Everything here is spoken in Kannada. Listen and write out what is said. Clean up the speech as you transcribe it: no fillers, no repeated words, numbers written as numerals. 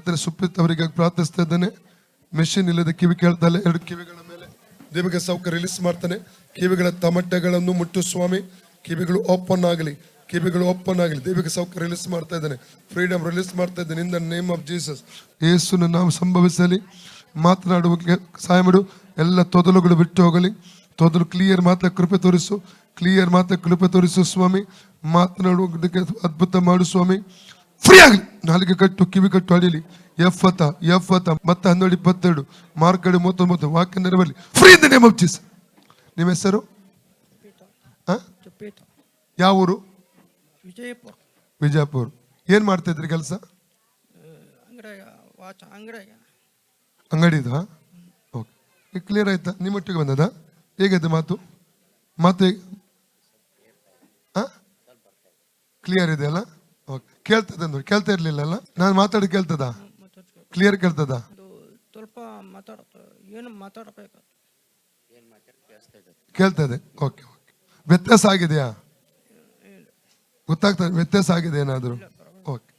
ಕರ್ತನೆ ಸುಪ್ರೀತ್ ಅವರಿಗೆ ಪ್ರಾರ್ಥಿಸ್ತಾ ಇದ್ದೇನೆ. ಮೆಷಿನ್ ಇಲ್ಲದೆ ಕಿವಿ ಕೇಳ್ತಾ ಇಲ್ಲ, 2 ಕಿವಿಗಳ ಮೇಲೆ ದೇವರಿಗೆ ಸೌಖ್ಯ ರಿಲೀಸ್ ಮಾಡ್ತಾನೆ. ಕಿವಿಗಳ ತಮಟೆಗಳನ್ನು ಮುಟ್ಟು ಸ್ವಾಮಿ, ಕಿವಿಗಳು ಓಪನ್ ಆಗಲಿ, ಕಿವಿಗಳು ಓಪನ್ ಆಗಲಿ. ದೇವರಿಗೆ ಸೌಖ್ಯ ರಿಲೀಸ್ ಮಾಡ್ತಾ ಇದ್ದೇನೆ, ಫ್ರೀಡಮ್ ರಿಲೀಸ್ ಮಾಡ್ತಾ ಇದ್ದೇನೆ in the name of Jesus. ಯೇಸುನ ನಾಮ ಸಂಭವಿಸಲಿ. ಮಾತನಾಡುವ ಸಹಾಯ ಮಾಡು. ಎಲ್ಲ ತೊದಲುಗಳು ಬಿಟ್ಟು ಹೋಗಲಿ. ತೊದಲು ಕ್ಲಿಯರ್ ಮಾತ್ರ ಕೃಪೆ ತೋರಿಸು, ಕ್ಲಿಯರ್ ಮಾತ್ರ ಕೃಪೆ ತೋರಿಸು ಸ್ವಾಮಿ. ಮಾತನಾಡುವುದಕ್ಕೆ ಅದ್ಭುತ ಮಾಡು ಸ್ವಾಮಿ. ಫ್ರೀ ಆಗಲಿ. ನಾಲಿಗೆ ಕಟ್ಟು, ಕಿವಿ ಕಟ್ಟು ಅಡಿಲಿ. ಎಫತ ಮತ್ತೆ 12:22 ಮಾರ್ಕಡೆ 39 ವಾಕ್ಯ ನೆರವೇರಲಿ. Free in the name of Jesus. ನಿಮ್ಮ ಹೆಸರು ಯಾವ ಊರು? ವಿಜಯಪುರ. ಏನ್ ಮಾಡ್ತಾ ಇದ್ರಿ ಕೆಲಸ? ಅಂಗಡಿದ. ಓಕೆ, ಕ್ಲಿಯರ್ ಆಯ್ತಾ? ನಿಮ್ಮೊಟ್ಟಿಗೆ ಬಂದದ? ಹೇಗಿದೆ ಮಾತು? ಕ್ಲಿಯರ್ ಇದೆ ಅಲ್ಲ? ಓಕೆ, ಕೇಳ್ತದ ನೋಡಿ. ಕೇಳ್ತಾ ಇರ್ಲಿಲ್ಲ ಅಲ್ಲ ನಾನು ಮಾತಾಡಿ? ಕೇಳ್ತದ? ಕ್ಲಿಯರ್ ಕೇಳ್ತದ? ಕೇಳ್ತದೆ. Okay okay. ವ್ಯತ್ಯಾಸ ಆಗಿದೆಯಾ? ಗೊತ್ತಾಗ್ತದೆ ವ್ಯತ್ಯಾಸ ಆಗಿದೆ ಏನಾದ್ರು? ಓಕೆ.